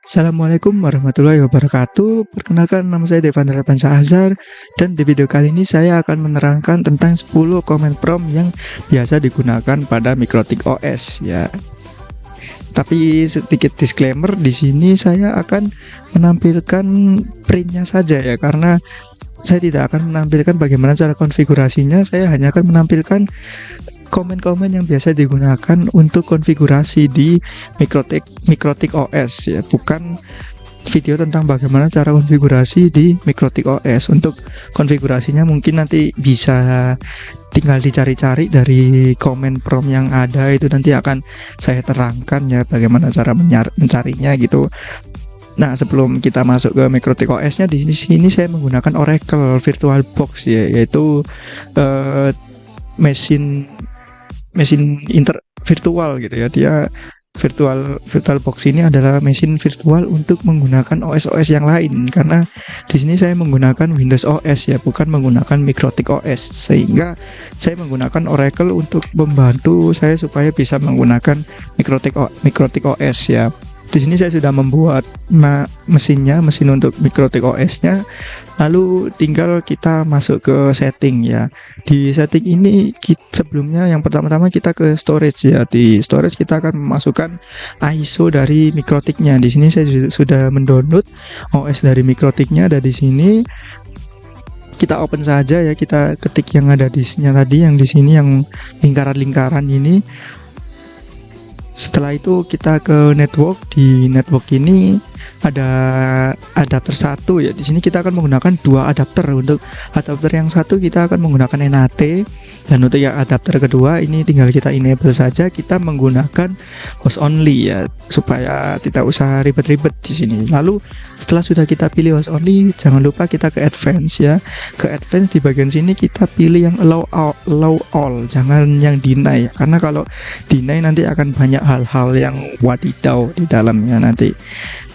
Assalamualaikum warahmatullahi wabarakatuh. Perkenalkan, nama saya Devan Rapansa Azhar, dan di video kali ini saya akan menerangkan tentang 10 command prompt yang biasa digunakan pada Mikrotik OS ya. Tapi sedikit disclaimer, di sini saya akan menampilkan printnya saja ya, karena saya tidak akan menampilkan bagaimana cara konfigurasinya. Saya hanya akan menampilkan komen-komen yang biasa digunakan untuk konfigurasi di Mikrotik OS ya, bukan video tentang bagaimana cara konfigurasi di Mikrotik OS. Untuk konfigurasinya mungkin nanti bisa tinggal dicari-cari dari komen prompt yang ada, itu nanti akan saya terangkan ya bagaimana cara mencarinya gitu. Nah, sebelum kita masuk ke Mikrotik OS-nya, di sini saya menggunakan Oracle VirtualBox ya, yaitu mesin virtual gitu ya. Dia VirtualBox ini adalah mesin virtual untuk menggunakan OS yang lain, karena di sini saya menggunakan Windows OS ya, bukan menggunakan Mikrotik OS, sehingga saya menggunakan Oracle untuk membantu saya supaya bisa menggunakan Mikrotik OS ya. Di sini saya sudah membuat mesin untuk Mikrotik OS-nya. Lalu tinggal kita masuk ke setting ya. Di setting ini sebelumnya yang pertama-tama kita ke storage ya. Di storage kita akan memasukkan ISO dari Mikrotiknya. Di sini saya sudah mendownload OS dari Mikrotiknya. Ada di sini. Kita open saja ya. Kita ketik yang ada disknya tadi, yang di sini yang lingkaran-lingkaran ini. Setelah itu kita ke network. Di network ini ada adapter 1 ya. Di sini kita akan menggunakan 2 adapter. Untuk adapter yang satu kita akan menggunakan NAT, dan untuk yang adapter kedua ini tinggal kita enable saja. Kita menggunakan host only ya, supaya tidak usah ribet-ribet di sini. Lalu setelah sudah kita pilih host only, jangan lupa kita ke advance ya. Ke advance di bagian sini kita pilih yang allow all, jangan yang deny ya. Karena kalau deny nanti akan banyak hal-hal yang wadidaw di dalamnya, nanti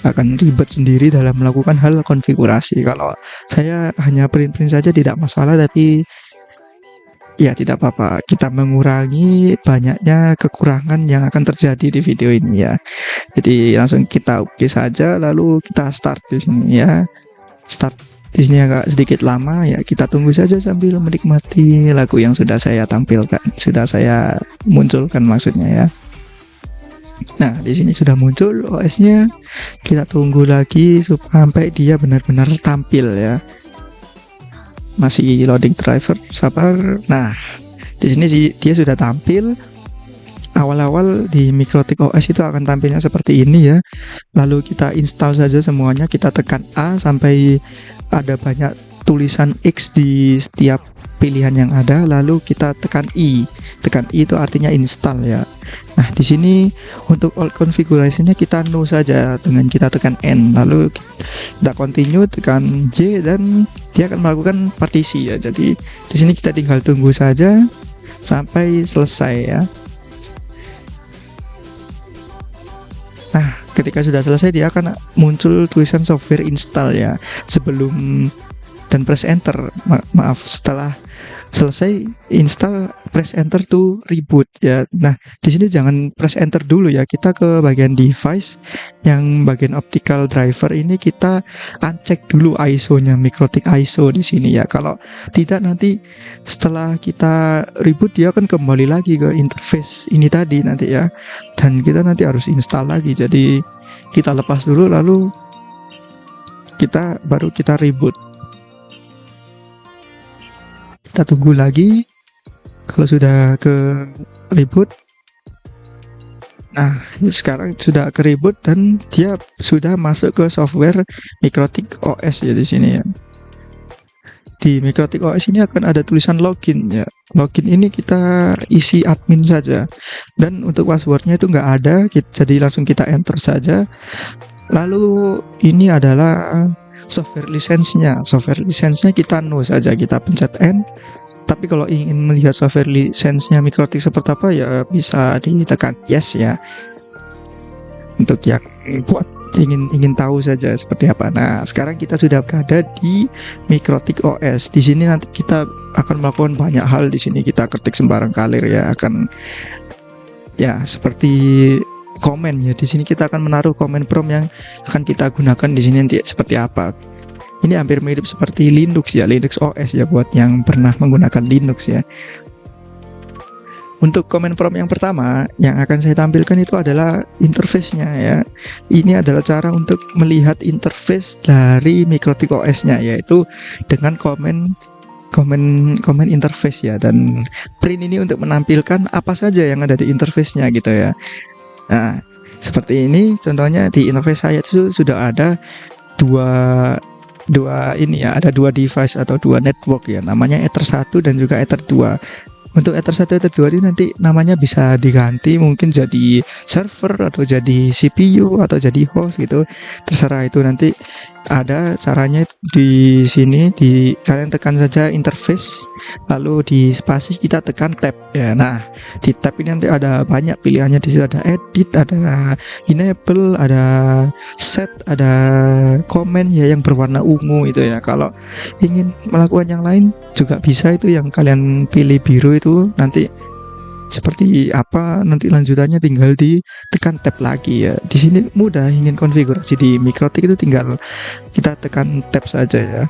akan ribet sendiri dalam melakukan hal konfigurasi. Kalau saya hanya print saja tidak masalah, tapi ya tidak apa-apa, kita mengurangi banyaknya kekurangan yang akan terjadi di video ini ya. Jadi langsung kita oke saja, lalu kita start di sini ya. Start di sini agak sedikit lama ya, kita tunggu saja sambil menikmati lagu yang sudah saya tampilkan, sudah saya munculkan maksudnya ya. Nah, di sini sudah muncul OS-nya. Kita tunggu lagi sampai dia benar-benar tampil ya. Masih loading driver, sabar. Nah, di sini dia sudah tampil. Awal-awal di Mikrotik OS itu akan tampilnya seperti ini ya. Lalu kita install saja semuanya, kita tekan A sampai ada banyak tulisan X di setiap pilihan yang ada, lalu kita tekan I. Tekan I itu artinya install ya. Nah, di sini untuk all konfigurasinya kita no saja dengan kita tekan N, lalu kita continue, tekan J, dan dia akan melakukan partisi ya. Jadi di sini kita tinggal tunggu saja sampai selesai ya. Nah, ketika sudah selesai dia akan muncul tulisan software install ya. Sebelum dan press enter, maaf, setelah selesai install press enter to reboot ya. Nah, di sini jangan press enter dulu ya, kita ke bagian device, yang bagian optical driver ini kita uncheck dulu ISO-nya, Mikrotik ISO di sini ya. Kalau tidak, nanti setelah kita reboot dia akan kembali lagi ke interface ini tadi nanti ya, dan kita nanti harus install lagi. Jadi kita lepas dulu, lalu baru kita reboot. Kita tunggu lagi kalau sudah ke reboot. Nah, sekarang sudah ke reboot dan dia sudah masuk ke software Mikrotik OS ya di sini ya. Di Mikrotik OS ini akan ada tulisan login ya. Login ini kita isi admin saja, dan untuk passwordnya itu nggak ada, jadi langsung kita enter saja. Lalu ini adalah software lisensinya. Software lisensinya kita no saja, kita pencet N. Tapi kalau ingin melihat software lisensinya Mikrotik seperti apa ya, bisa ditekan yes ya. Untuk yang buat ingin tahu saja seperti apa. Nah, sekarang kita sudah berada di Mikrotik OS. Di sini nanti kita akan melakukan banyak hal. Di sini kita ketik sembarang kalir ya, akan ya seperti komen ya. Di sini kita akan menaruh komen prompt yang akan kita gunakan di sini nanti seperti apa. Ini hampir mirip seperti Linux ya, Linux OS ya buat yang pernah menggunakan Linux ya. Untuk komen prompt yang pertama yang akan saya tampilkan itu adalah interface-nya ya. Ini adalah cara untuk melihat interface dari Mikrotik OS-nya, yaitu dengan komen interface ya, dan print ini untuk menampilkan apa saja yang ada di interface-nya gitu ya. Nah, seperti ini contohnya di interface saya itu sudah ada dua ini ya, ada dua device atau dua network ya, namanya Ether 1 dan juga Ether 2. Untuk Ether 1, Ether 2 ini nanti namanya bisa diganti, mungkin jadi server atau jadi CPU atau jadi host gitu. Terserah, itu nanti ada caranya di sini. Kalian tekan saja interface, lalu di spasi kita tekan tab ya. Nah, di tab ini nanti ada banyak pilihannya. Di situ ada edit, ada enable, ada set, ada comment ya yang berwarna ungu itu ya. Kalau ingin melakukan yang lain juga bisa, itu yang kalian pilih biru itu nanti seperti apa, nanti lanjutannya tinggal ditekan tab lagi ya. Di sini mudah, ingin konfigurasi di Mikrotik itu tinggal kita tekan tab saja ya.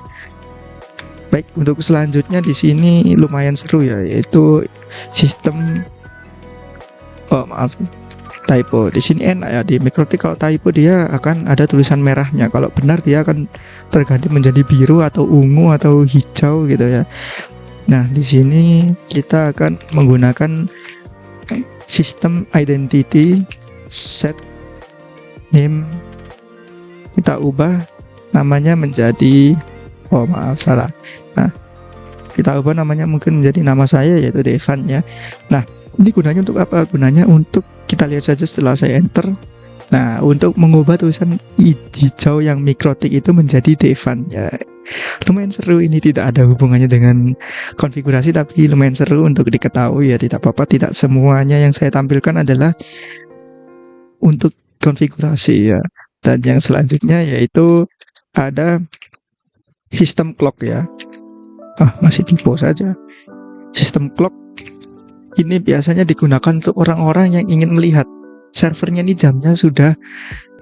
Baik, untuk selanjutnya di sini lumayan seru ya, yaitu sistem typo. Di sini enak ya, di Mikrotik kalau typo dia akan ada tulisan merahnya, kalau benar dia akan terganti menjadi biru atau ungu atau hijau gitu ya. Nah, di sini kita akan menggunakan sistem identity set name. Kita ubah namanya menjadi salah. Nah, kita ubah namanya mungkin menjadi nama saya, yaitu Devan ya. Nah, ini gunanya untuk apa? Gunanya untuk kita lihat saja setelah saya enter. Nah, untuk mengubah tulisan hijau yang Mikrotik itu menjadi Devan ya. Lumayan seru, ini tidak ada hubungannya dengan konfigurasi, tapi lumayan seru untuk diketahui ya. Tidak apa-apa, tidak semuanya yang saya tampilkan adalah untuk konfigurasi ya. Dan yang selanjutnya yaitu ada sistem clock ya. Masih typo saja. Sistem clock ini biasanya digunakan untuk orang-orang yang ingin melihat servernya ini jamnya sudah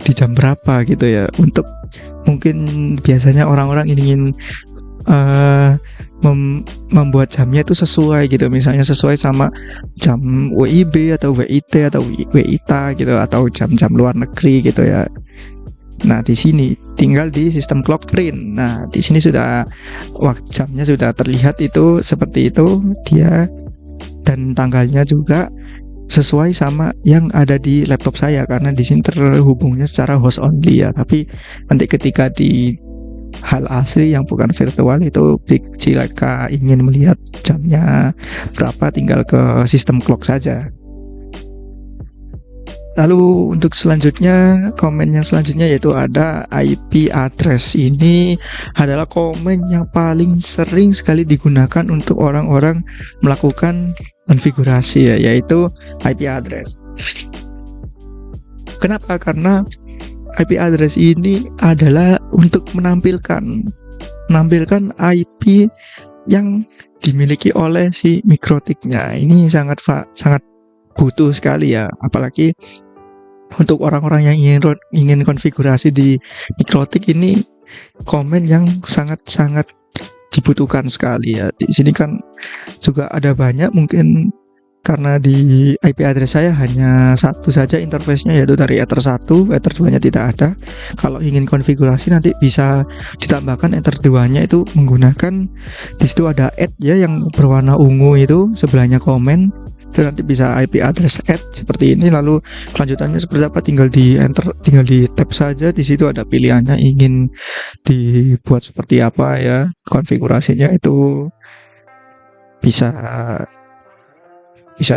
di jam berapa gitu ya. Untuk mungkin biasanya orang-orang ingin membuat jamnya itu sesuai gitu, misalnya sesuai sama jam WIB atau WIT atau WITA gitu, atau jam-jam luar negeri gitu ya. Nah, di sini tinggal di sistem clock print. Nah, di sini sudah jamnya sudah terlihat itu seperti itu dia, dan tanggalnya juga sesuai sama yang ada di laptop saya, karena di sini terhubungnya secara host only ya. Tapi nanti ketika di hal asli yang bukan virtual itu, jika ingin melihat jamnya berapa, tinggal ke sistem clock saja. Lalu untuk selanjutnya, komen yang selanjutnya yaitu ada IP address. Ini adalah komen yang paling sering sekali digunakan untuk orang-orang melakukan konfigurasi ya, yaitu IP address. Kenapa? Karena IP address ini adalah untuk menampilkan IP yang dimiliki oleh si Mikrotiknya. Ini sangat butuh sekali ya, apalagi untuk orang-orang yang ingin konfigurasi di Mikrotik ini. Komen yang sangat dibutuhkan sekali ya. Di sini kan juga ada banyak, mungkin karena di IP address saya hanya satu saja interface-nya, yaitu dari Ether 1, Ether 2-nya tidak ada. Kalau ingin konfigurasi nanti bisa ditambahkan Ether 2-nya itu menggunakan, di situ ada add ya yang berwarna ungu itu, sebelahnya komen. Itu nanti bisa IP address add seperti ini. Lalu kelanjutannya seperti apa, tinggal di enter, tinggal di tab saja. Di situ ada pilihannya ingin dibuat seperti apa ya, konfigurasinya itu bisa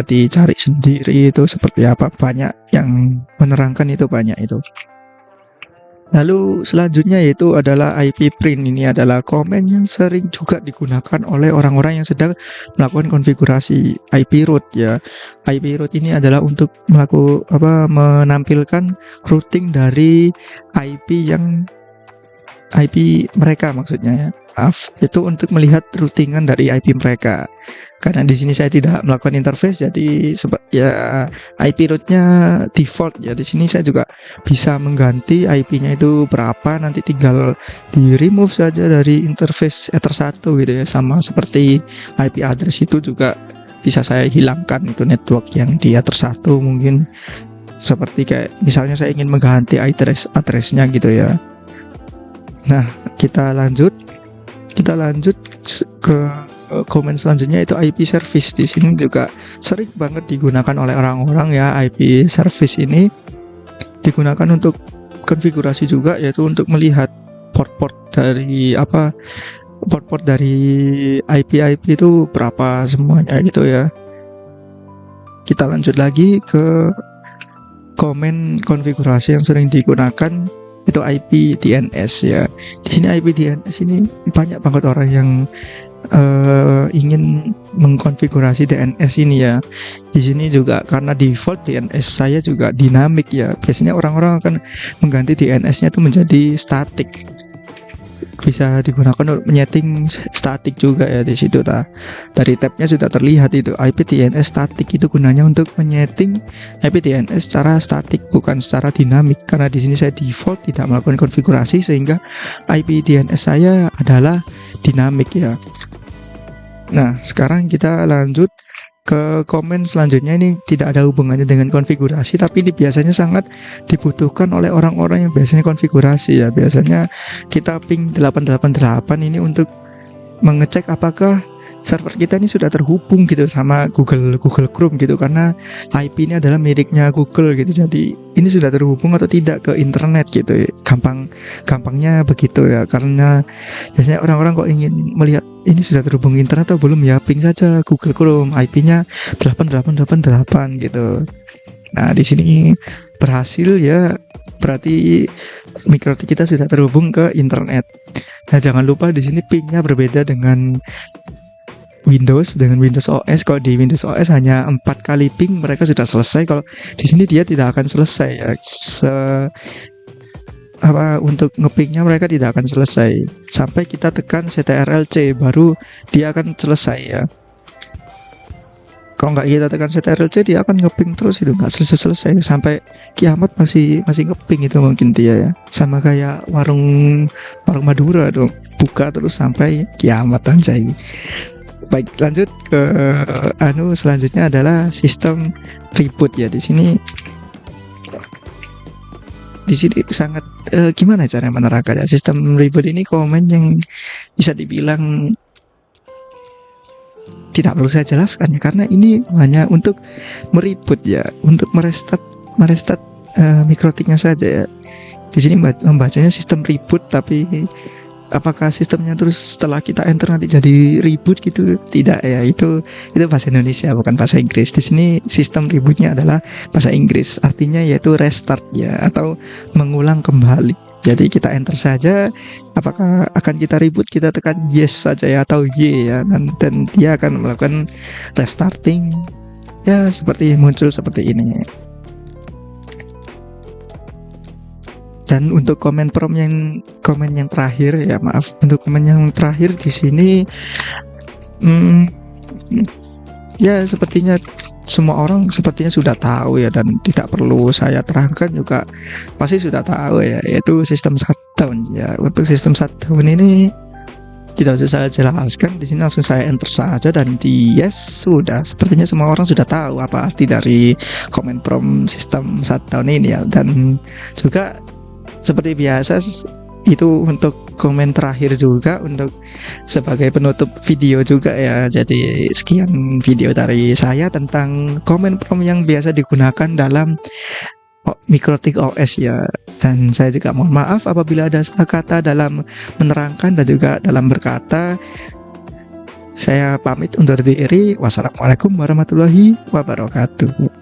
dicari sendiri itu seperti apa, banyak yang menerangkan itu, banyak itu. Lalu selanjutnya yaitu adalah IP print. Ini adalah komen yang sering juga digunakan oleh orang-orang yang sedang melakukan konfigurasi IP root ya. IP root ini adalah untuk menampilkan routing dari IP mereka maksudnya ya. maaf, itu untuk melihat routingan dari IP mereka. Karena di sini saya tidak melakukan interface, jadi ya IP rootnya default ya. Di sini saya juga bisa mengganti IP-nya itu berapa, nanti tinggal di remove saja dari interface Ether1 gitu ya. Sama seperti IP address itu juga bisa saya hilangkan itu network yang di Ether1, mungkin seperti kayak misalnya saya ingin mengganti addressnya gitu ya. Nah, kita lanjut ke komen selanjutnya, itu IP service. Di sini juga sering banget digunakan oleh orang-orang ya. IP service ini digunakan untuk konfigurasi juga, yaitu untuk melihat port-port dari IP itu berapa semuanya gitu ya. Kita lanjut lagi ke komen konfigurasi yang sering digunakan, itu IP DNS ya. Di sini IP DNS ini banyak banget orang yang ingin mengkonfigurasi DNS ini ya. Di sini juga karena default DNS saya juga dinamik ya. Biasanya orang-orang akan mengganti DNS-nya itu menjadi static. Bisa digunakan untuk menyeting static juga ya di situ dari tabnya sudah terlihat itu IP DNS static, itu gunanya untuk menyeting IP DNS secara statik bukan secara dinamik. Karena di sini saya default tidak melakukan konfigurasi sehingga IP DNS saya adalah dinamik ya. Nah, sekarang kita lanjut ke komen selanjutnya. Ini tidak ada hubungannya dengan konfigurasi, tapi ini biasanya sangat dibutuhkan oleh orang-orang yang biasanya konfigurasi ya. Biasanya kita ping 888 ini untuk mengecek apakah server kita ini sudah terhubung gitu sama Google Chrome gitu, karena IP ini adalah miliknya Google gitu. Jadi ini sudah terhubung atau tidak ke internet gitu. Gampangnya begitu ya. Karena biasanya orang-orang kok ingin melihat ini sudah terhubung internet atau belum ya, ping saja Google Chrome IP-nya 8888 gitu. Nah, di sini berhasil ya, berarti MikroTik kita sudah terhubung ke internet. Nah, jangan lupa di sini pingnya berbeda dengan Windows OS. Kalau di Windows OS hanya 4 kali ping mereka sudah selesai. Kalau di sini dia tidak akan selesai ya. Untuk ngepingnya mereka tidak akan selesai sampai kita tekan CTRL-C, baru dia akan selesai ya. Kalau nggak kita tekan CTRL-C dia akan ngeping terus, itu nggak selesai sampai kiamat masih ngeping itu mungkin dia ya. Sama kayak warung Madura dong, buka terus sampai kiamat anjay. Baik, lanjut ke selanjutnya adalah sistem reboot ya. Di sini sangat gimana cara menerapkan ya sistem reboot ini. Komen yang bisa dibilang tidak perlu saya jelaskan ya, karena ini hanya untuk mereboot ya, untuk merestart MikroTiknya saja ya. Di sini membacanya sistem reboot, tapi apakah sistemnya terus setelah kita enter nanti jadi reboot gitu? Tidak ya, itu bahasa Indonesia bukan bahasa Inggris. Di sini sistem rebootnya adalah bahasa Inggris, artinya yaitu restart ya, atau mengulang kembali. Jadi kita enter saja apakah akan kita reboot, kita tekan yes saja ya atau y ya, dan dia akan melakukan restarting ya, seperti muncul seperti ini. Dan untuk komen yang terakhir ya, maaf, untuk komen yang terakhir di sini ya sepertinya semua orang sudah tahu ya, dan tidak perlu saya terangkan juga pasti sudah tahu ya, yaitu sistem shutdown ya. Untuk sistem shutdown ini tidak usah saya jelaskan, di sini langsung saya enter saja dan di yes, sudah. Sepertinya semua orang sudah tahu apa arti dari command prompt sistem shutdown ini ya. Dan juga seperti biasa itu untuk komen terakhir juga, untuk sebagai penutup video juga ya. Jadi sekian video dari saya tentang command prompt yang biasa digunakan dalam MikroTik OS ya. Dan saya juga mohon maaf apabila ada salah kata dalam menerangkan dan juga dalam berkata. Saya pamit undur diri. Wassalamualaikum warahmatullahi wabarakatuh.